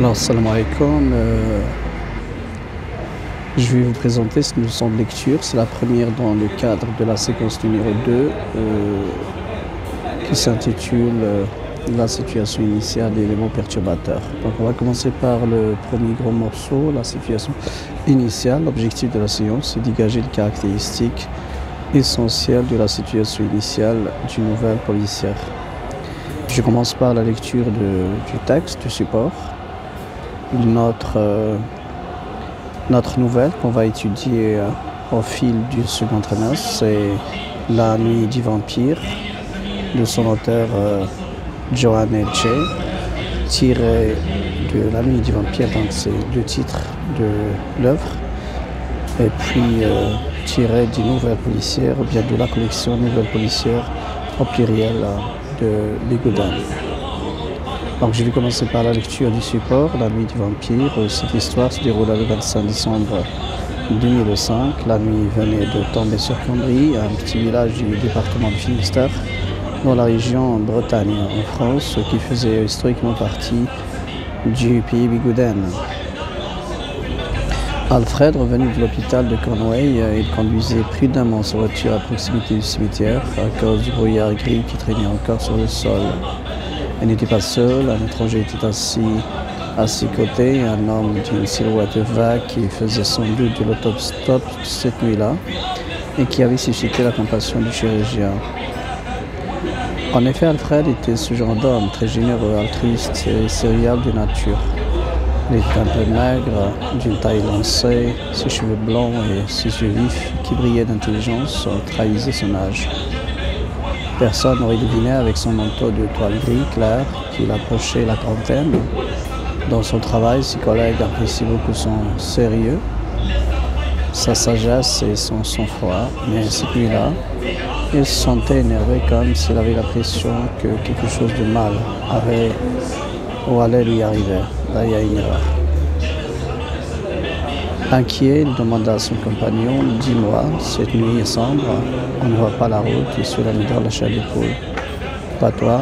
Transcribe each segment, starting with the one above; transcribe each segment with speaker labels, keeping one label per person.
Speaker 1: Alors, salam alaikum. Je vais vous présenter cette leçon de lecture. C'est la première dans le cadre de la séquence numéro 2 qui s'intitule La situation initiale des éléments perturbateurs. Donc, on va commencer par le premier gros morceau, la situation initiale. L'objectif de la séance, c'est de dégager les caractéristiques essentielles de la situation initiale d'une nouvelle policière. Je commence par la lecture du texte, du support. Notre nouvelle qu'on va étudier au fil du second trimestre, c'est La nuit du vampire de son auteur Johann Elche, tiré de La nuit du vampire, donc c'est le titre de l'œuvre, et puis tiré d'une nouvelle policière, ou bien de la collection Nouvelle policière au pluriel de Bigouden. Donc je vais commencer par la lecture du support, La nuit du vampire. Cette histoire se déroula le 25 décembre 2005. La nuit venait de tomber sur Cambry, un petit village du département du Finistère, dans la région Bretagne, en France, qui faisait historiquement partie du pays Bigouden. Alfred, revenu de l'hôpital de Cornouailles, il conduisait prudemment sa voiture à proximité du cimetière à cause du brouillard gris qui traînait encore sur le sol. Il n'était pas seul, un étranger était assis à ses côtés, un homme d'une silhouette vague qui faisait sans doute de l'autostop cette nuit-là et qui avait suscité la compassion du chirurgien. En effet, Alfred était ce genre d'homme, très généreux, altruiste et serviable de nature. Il était un peu maigre, d'une taille lancée, ses cheveux blancs et ses yeux vifs qui brillaient d'intelligence trahissaient son âge. Personne n'aurait deviné avec son manteau de toile gris clair qu'il approchait la trentaine. Dans son travail, ses collègues apprécient beaucoup son sérieux, sa sagesse et son sang-froid. Mais cette nuit-là, il se sentait énervé comme s'il avait l'impression que quelque chose de mal avait ou allait lui arriver. Là, il y a une erreur. Inquiet, il demanda à son compagnon, « Dis-moi, cette nuit est sombre, on ne voit pas la route et cela nous donne la chair d'épaule. Pas toi ?»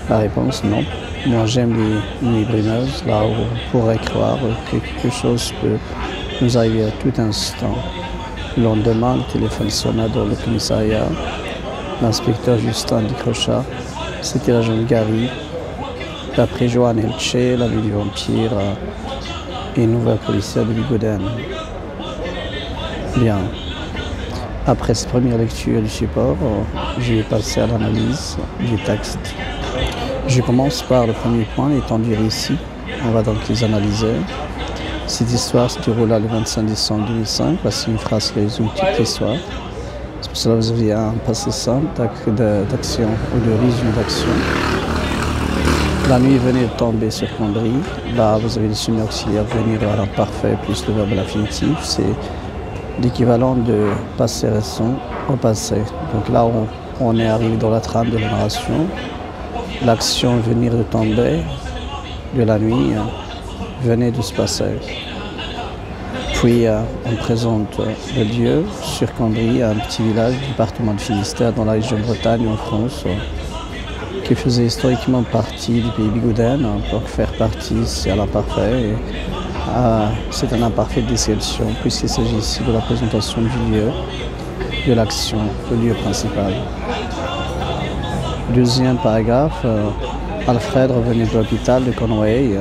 Speaker 1: La réponse, « Non. Moi, j'aime les nuits brumeuses, là où on pourrait croire que quelque chose peut nous arriver à tout instant. » Le lendemain, le téléphone sonna dans le commissariat. L'inspecteur Justin décrocha. C'était l'agent Gary. D'après Johann Elche, La nuit du vampire et nouvelle policière de Bigouden. Bien. Après cette première lecture du support, je vais passer à l'analyse du texte. Je commence par le premier point, les temps du récit. On va donc les analyser. Cette histoire se déroula le 25 décembre 2005. Voici une phrase qui résume toute l'histoire. C'est pour cela que vous avez un passé simple d'action ou de résumé d'action. La nuit venait de tomber sur Cambry. Là, vous avez le sujet auxiliaire venir à l'imparfait plus le verbe à l'infinitif. C'est l'équivalent de passé récent au passé. Donc là, on est arrivé dans la trame de la narration. L'action venir de tomber de la nuit venait de se passer. Puis, on présente le lieu sur Cambry, un petit village du département de Finistère dans la région Bretagne en France, qui faisait historiquement partie du pays Bigouden. Donc faire partie, c'est à l'imparfait. C'est un imparfait de description, puisqu'il s'agit ici de la présentation du lieu, de l'action, le lieu principal. Deuxième paragraphe, Alfred revenait de l'hôpital de Cornouailles.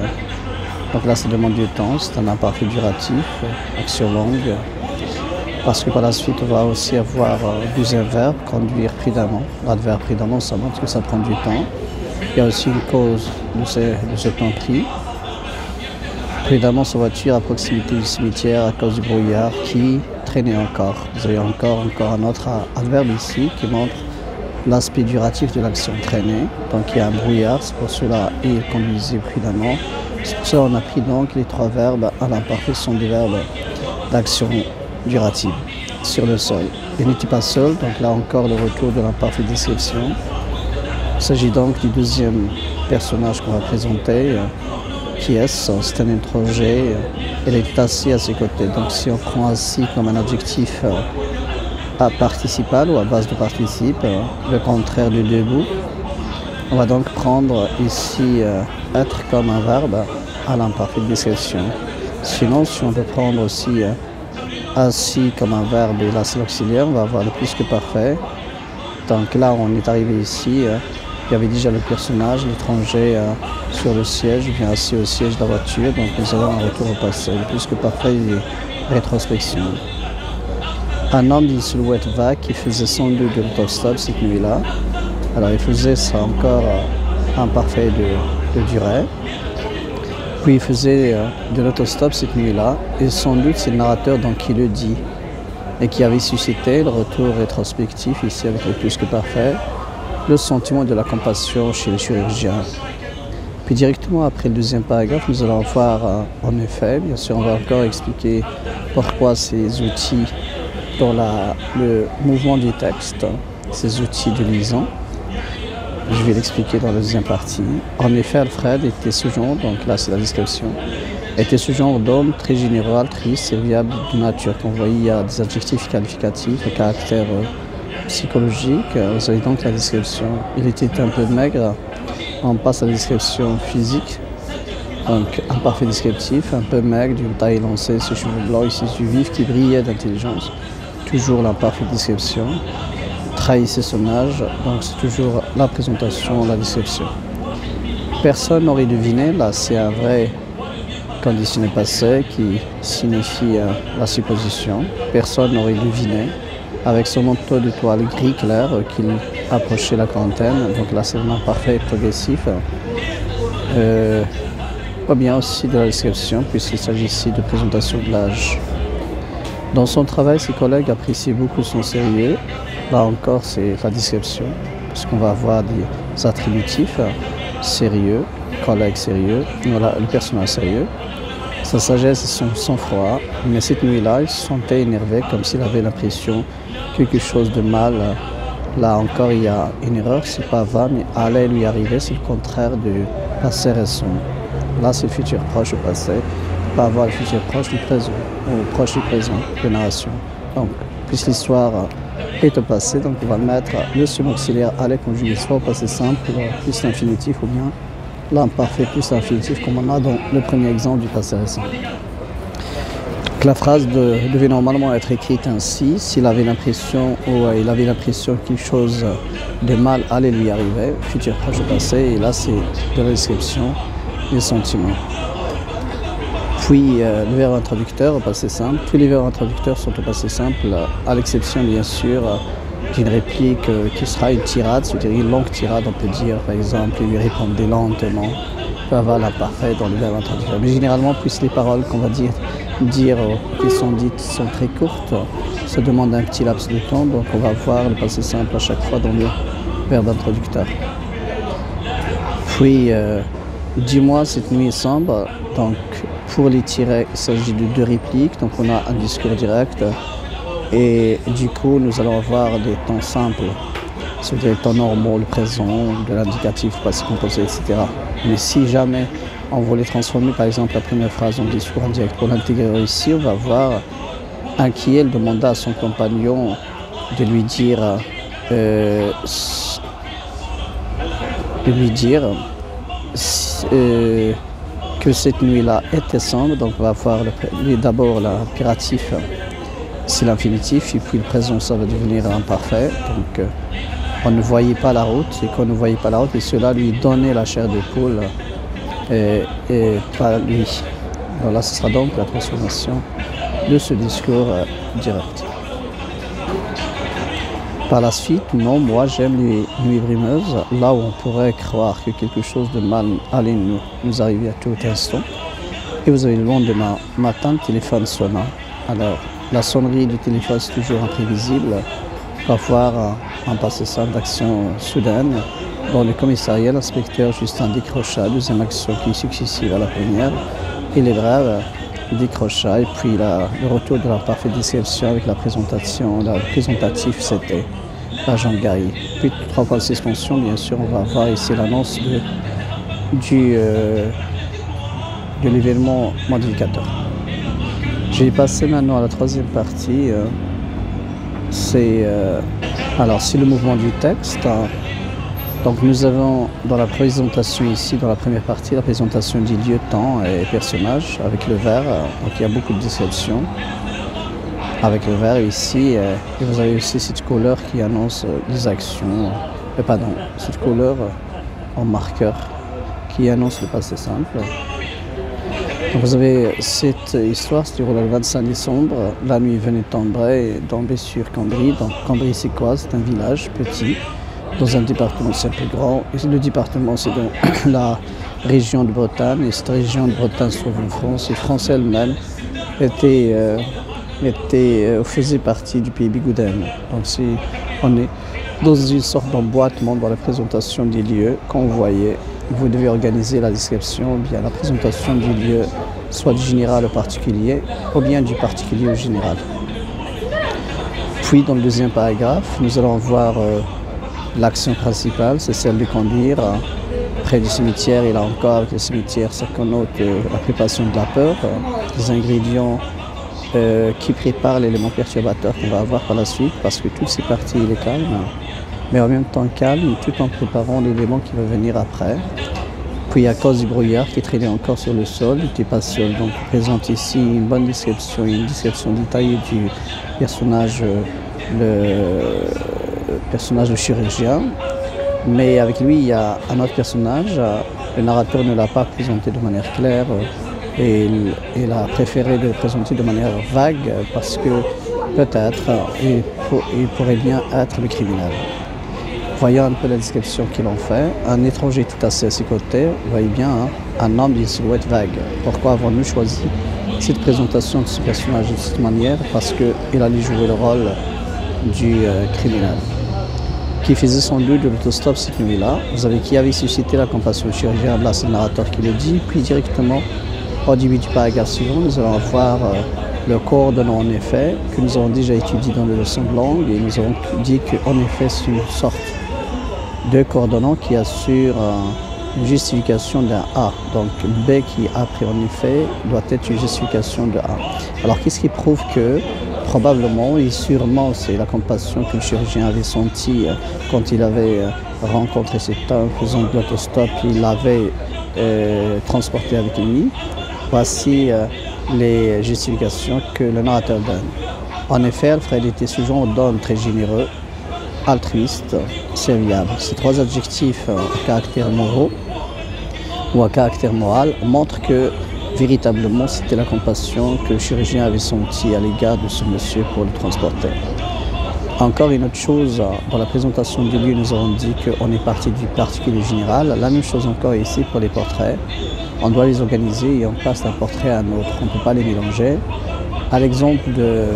Speaker 1: Donc là, ça demande du temps, c'est un imparfait duratif, action longue. Parce que par la suite, on va aussi avoir le deuxième verbe, conduire prudemment. L'adverbe prudemment, ça montre que ça prend du temps. Il y a aussi une cause de ce temps pris. Prudemment, sa voiture à proximité du cimetière à cause du brouillard qui traînait encore. Vous avez encore un autre adverbe ici qui montre l'aspect duratif de l'action traîner. Donc il y a un brouillard, c'est pour cela et il conduisait prudemment. C'est pour cela qu'on a pris donc les trois verbes à l'imparfait sont des verbes d'action durative sur le sol. Il n'était pas seul, donc là encore le retour de l'imparfait description. Il s'agit donc du deuxième personnage qu'on va présenter. Qui est-ce? C'est un étranger. Il est assis à ses côtés. Donc si on prend assis comme un adjectif à participial ou à base de participe, le contraire de debout, on va donc prendre ici être comme un verbe à l'imparfait de description. Sinon, si on peut prendre aussi assis comme un verbe et là c'est l'auxiliaire, on va avoir le plus que parfait. Donc là, on est arrivé ici, il y avait déjà le personnage, l'étranger sur le siège, bien assis au siège de la voiture, donc nous avons un retour au passé. Le plus que parfait et rétrospection. Un homme d'une silhouette vague qui faisait sans doute de l'autostop cette nuit-là. Alors il faisait ça encore imparfait de durée. Puis il faisait de l'autostop cette nuit-là, et sans doute c'est le narrateur donc qui le dit, et qui avait suscité le retour rétrospectif ici avec le plus que parfait, le sentiment de la compassion chez les chirurgiens. Puis directement après le deuxième paragraphe, nous allons voir en effet, bien sûr on va encore expliquer pourquoi ces outils pour le mouvement du texte, ces outils de liaison. Je vais l'expliquer dans la deuxième partie. En effet, Alfred était ce genre, donc là c'est la description, était ce genre d'homme très général, triste, serviable de nature. Qu'on voit, il y a des adjectifs qualificatifs, de caractère psychologique. Vous avez donc la description. Il était un peu maigre. On passe à la description physique. Donc imparfait descriptif, un peu maigre, d'une taille élancée, ses cheveux blancs, ici yeux vifs qui brillaient d'intelligence. Toujours l'imparfaite description. Trahissait son âge, donc c'est toujours la présentation, la description. Personne n'aurait deviné, là c'est un vrai conditionné passé qui signifie la supposition. Personne n'aurait deviné, avec son manteau de toile gris clair qu'il approchait la quarantaine, donc là c'est vraiment parfait et progressif. Ou bien aussi de la description, puisqu'il s'agit ici de présentation de l'âge. Dans son travail, ses collègues apprécient beaucoup son sérieux. Là encore, c'est la description, parce qu'on va avoir des attributifs sérieux, collègue sérieux, voilà, le personnage sérieux. Sa sagesse et son sang-froid, mais cette nuit-là, il se sentait énervé, comme s'il avait l'impression que quelque chose de mal. Là encore, il y a une erreur, c'est pas va, mais allait lui arriver, c'est le contraire du passé récent. Là, c'est le futur proche au passé, pas avoir le futur proche du présent, ou proche du présent, de narration. Donc, puisque l'histoire est au passé, donc on va mettre le second auxiliaire allait conjuguer soit au passé simple, plus l'infinitif, ou bien l'imparfait plus l'infinitif, comme on a dans le premier exemple du passé récent. Donc, la phrase devait normalement être écrite ainsi, s'il avait l'impression ou il avait l'impression que quelque chose de mal allait lui arriver, futur proche au passé, et là c'est de la description des sentiments. Puis le verbe introducteur au passé simple. Tous les verbes introducteurs sont au passé simple, à l'exception bien sûr d'une réplique qui sera une tirade, c'est-à-dire une longue tirade, on peut dire par exemple, il lui répondait lentement, on peut avoir l'imparfait dans le verbe introducteur. Mais généralement, puisque les paroles qu'on va dire qui sont dites sont très courtes, ça demande un petit laps de temps, donc on va voir le passé simple à chaque fois dans le verbe introducteur. Puis, dis-moi, cette nuit est sombre, donc pour les tirets, il s'agit de deux répliques, donc on a un discours direct et du coup nous allons avoir des temps simples, c'est-à-dire les temps normaux, le présent, de l'indicatif, passé composé, etc. Mais si jamais on veut les transformer, par exemple la première phrase en discours indirect, pour l'intégrer ici, on va voir Anquiel demanda à son compagnon de lui dire que cette nuit-là était sombre, donc on va voir d'abord l'impératif, c'est l'infinitif, et puis le présent, ça va devenir imparfait. Donc on ne voyait pas la route, et qu'on ne voyait pas la route, et cela lui donnait la chair de poule, et pas lui. Donc là, ce sera donc la transformation de ce discours direct. Par la suite, non, moi j'aime les nuits brimeuses, là où on pourrait croire que quelque chose de mal allait nous arriver à tout instant. Et vous avez le lendemain matin, le téléphone sonna. Alors, la sonnerie du téléphone, c'est toujours imprévisible. On va voir un passé simple d'action soudaine. Dans le commissariat, l'inspecteur Justin décrocha, deuxième action qui est successive à la première. Il est bref, décrocha, et puis le retour de la parfaite description avec la présentation, le présentatif, c'était l'agent Gary. Puis 3 points de suspension, bien sûr, on va voir ici l'annonce de l'événement modificateur. Je vais passer maintenant à la troisième partie. Alors, c'est le mouvement du texte. Donc nous avons dans la présentation ici, dans la première partie, la présentation des lieux, temps et personnages avec le vert. Donc il y a beaucoup de descriptions avec le vert ici. Et vous avez aussi cette couleur qui annonce les actions, cette couleur en marqueur qui annonce le passé simple. Donc vous avez cette histoire, c'est le 25 décembre, la nuit venait tomber sur Cambry. Donc Cambry c'est quoi? C'est un village petit, dans un département c'est un peu grand. Et le département c'est donc la région de Bretagne, et cette région de Bretagne se trouve en France. Et France elle-même faisait partie du pays Bigouden. Donc on est dans une sorte d'emboîtement dans la présentation des lieux. Quand vous voyez, vous devez organiser la description, ou bien la présentation du lieu, soit du général au particulier, ou bien du particulier au général. Puis dans le deuxième paragraphe, nous allons voir l'action principale, c'est celle de conduire près du cimetière. Et là encore, avec le cimetière, ça connote la préparation de la peur, les ingrédients qui préparent l'élément perturbateur qu'on va avoir par la suite, parce que toutes ces parties, il est calme, mais en même temps calme, tout en préparant l'élément qui va venir après. Puis à cause du brouillard qui traînait encore sur le sol, il n'était pas seul. Donc il présente ici une bonne description, une description détaillée du personnage, le personnage de chirurgien. Mais avec lui, il y a un autre personnage. Le narrateur ne l'a pas présenté de manière claire et il a préféré de le présenter de manière vague parce que peut-être il pourrait bien être le criminel. Voyons un peu la description qu'ils ont fait. Un étranger tout assis à ses côtés, vous voyez bien, un homme d'une silhouette vague. Pourquoi avons-nous choisi cette présentation de ce personnage de cette manière? Parce qu'il allait jouer le rôle du criminel, qui faisait sans doute de l'autostop cette nuit-là. Vous savez qui avait suscité la compassion du chirurgien? Là, c'est le narrateur qui le dit. Puis directement, au début du paragraphe suivant, nous allons avoir le coordonnant en effet, que nous avons déjà étudié dans les leçons de langue, et nous avons dit qu'en effet, c'est une sorte de coordonnant qui assure une justification d'un A. Donc B qui est après en effet doit être une justification de A. Alors qu'est-ce qui prouve que probablement et sûrement c'est la compassion que le chirurgien avait sentie quand il avait rencontré cet homme faisant de l'autostop, il l'avait transporté avec lui. Voici les justifications que le narrateur donne. En effet, Alfred était ce genre d'homme très généreux, altruiste, serviable. Ces trois adjectifs à caractère moraux ou à caractère moral montrent que véritablement c'était la compassion que le chirurgien avait sentie à l'égard de ce monsieur pour le transporter. Encore une autre chose, dans la présentation du lieu, nous avons dit qu'on est parti du particulier général. La même chose encore ici pour les portraits. On doit les organiser et on passe d'un portrait à un autre. On ne peut pas les mélanger. À l'exemple de...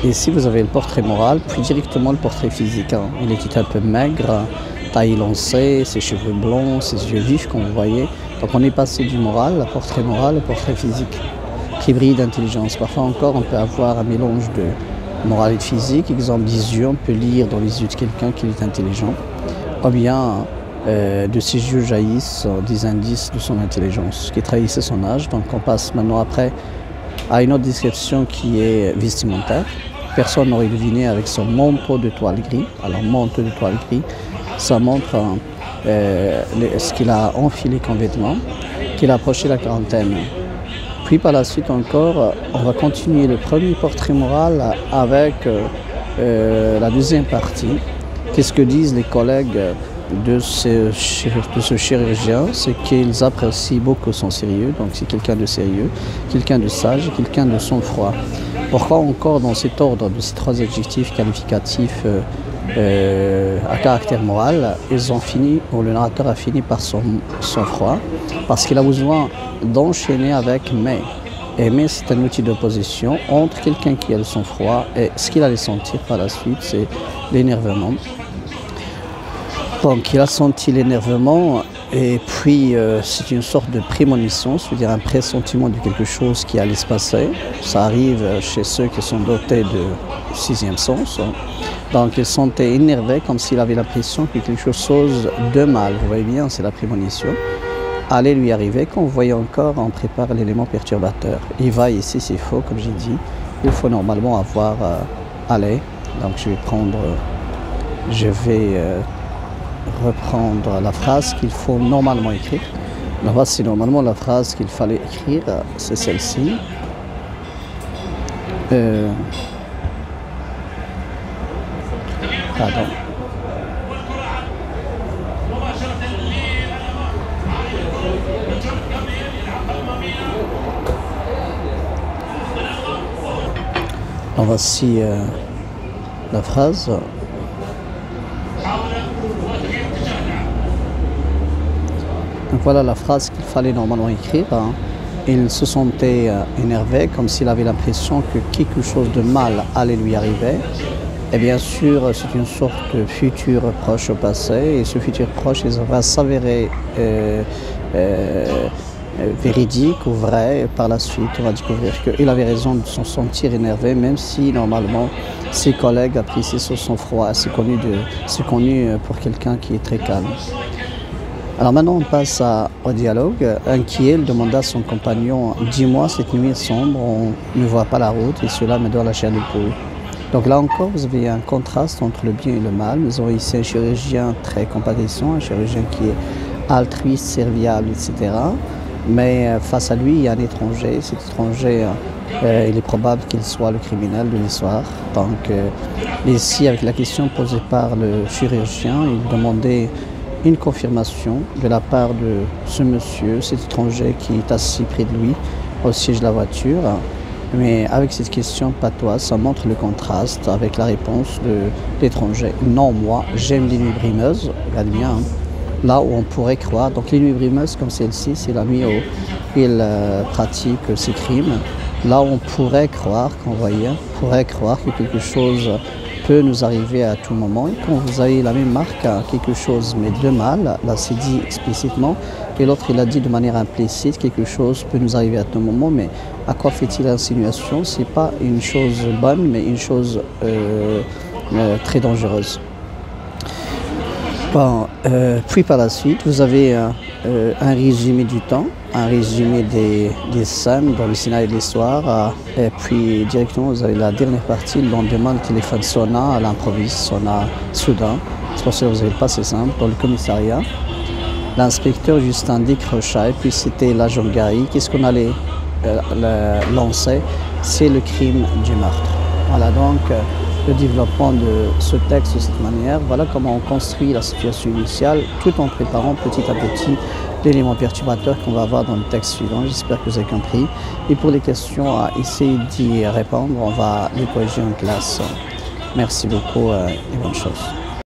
Speaker 1: Ici, vous avez le portrait moral, puis directement le portrait physique. Il était un peu maigre, taille lancée, ses cheveux blonds, ses yeux vifs, comme vous voyez. Donc on est passé du moral, le portrait moral, au portrait physique, qui brille d'intelligence. Parfois encore, on peut avoir un mélange de moral et de physique. Exemple des yeux, on peut lire dans les yeux de quelqu'un qu'il est intelligent. Ou bien, de ses yeux jaillissent des indices de son intelligence, qui trahissait son âge. Donc on passe maintenant après à une autre description qui est vestimentaire. Personne n'aurait deviné avec son manteau de toile gris. Alors manteau de toile gris, ça montre ce qu'il a enfilé comme vêtement, qu'il a approché la quarantaine. Puis par la suite encore, on va continuer le premier portrait moral avec la deuxième partie. Qu'est-ce que disent les collègues de ce chirurgien? C'est qu'ils apprécient beaucoup son sérieux, donc c'est quelqu'un de sérieux, quelqu'un de sage, quelqu'un de sang-froid. Pourquoi encore dans cet ordre de ces trois adjectifs qualificatifs à caractère moral, le narrateur a fini par son sang-froid, parce qu'il a besoin d'enchaîner avec mais. Et mais c'est un outil d'opposition entre quelqu'un qui a le sang-froid et ce qu'il allait sentir par la suite, c'est l'énervement. Donc il a senti l'énervement et puis c'est une sorte de prémonition, c'est-à-dire un pressentiment de quelque chose qui allait se passer. Ça arrive chez ceux qui sont dotés de sixième sens. Donc il se sentait énervé comme s'il avait l'impression que quelque chose de mal, vous voyez bien, c'est la prémonition, allait lui arriver. Quand vous voyez encore, on prépare l'élément perturbateur. Il va ici, c'est faux, comme j'ai dit. Il faut normalement avoir aller. Donc je vais prendre je vais reprendre la phrase qu'il faut normalement écrire. La voici normalement la phrase qu'il fallait écrire, c'est celle-ci. Pardon. Alors voici la phrase. Donc voilà la phrase qu'il fallait normalement écrire. Il se sentait énervé, comme s'il avait l'impression que quelque chose de mal allait lui arriver. Et bien sûr, c'est une sorte de futur proche au passé, et ce futur proche il va s'avérer véridique ou vrai. Par la suite, on va découvrir qu'il avait raison de se sentir énervé, même si normalement ses collègues apprécient son sang-froid. C'est connu pour quelqu'un qui est très calme. Alors maintenant, on passe au dialogue. Inquiet, il demanda à son compagnon « Dis-moi, cette nuit est sombre, on ne voit pas la route et cela me donne la chair de poule. » Donc là encore, vous avez un contraste entre le bien et le mal. Nous avons ici un chirurgien très compatissant, un chirurgien qui est altruiste, serviable, etc. Mais face à lui, il y a un étranger. Cet étranger, il est probable qu'il soit le criminel de l'histoire. Donc ici, avec la question posée par le chirurgien, il demandait une confirmation de la part de ce monsieur, cet étranger qui est assis près de lui au siège de la voiture. Mais avec cette question patoise, ça montre le contraste avec la réponse de l'étranger. Non, moi, j'aime les nuits brimeuses. Regarde bien, hein. Là où on pourrait croire. Donc les nuits brimeuses comme celle-ci, c'est la nuit où il pratique ses crimes. Là où on pourrait croire, pourrait croire que quelque chose peut nous arriver à tout moment. Et quand vous avez la même marque, quelque chose mais de mal, là c'est dit explicitement, et l'autre il a dit de manière implicite, quelque chose peut nous arriver à tout moment, mais à quoi fait-il insinuation? C'est pas une chose bonne, mais une chose très dangereuse. Bon, puis par la suite, vous avez un résumé du temps, un résumé des scènes dans le scénario de l'histoire, et puis directement vous avez la dernière partie, le lendemain le téléphone sonna à l'improviste, sonna soudain, c'est pour ça que vous avez le passé simple, dans le commissariat. L'inspecteur Justin décrocha, et puis c'était l'agent Gary. Qu'est-ce qu'on allait lancer? C'est le crime du meurtre. Voilà donc le développement de ce texte de cette manière. Voilà comment on construit la situation initiale tout en préparant petit à petit l'élément perturbateur qu'on va avoir dans le texte suivant. J'espère que vous avez compris. Et pour les questions, à essayer d'y répondre, on va les corriger en classe. Merci beaucoup et bonne chance.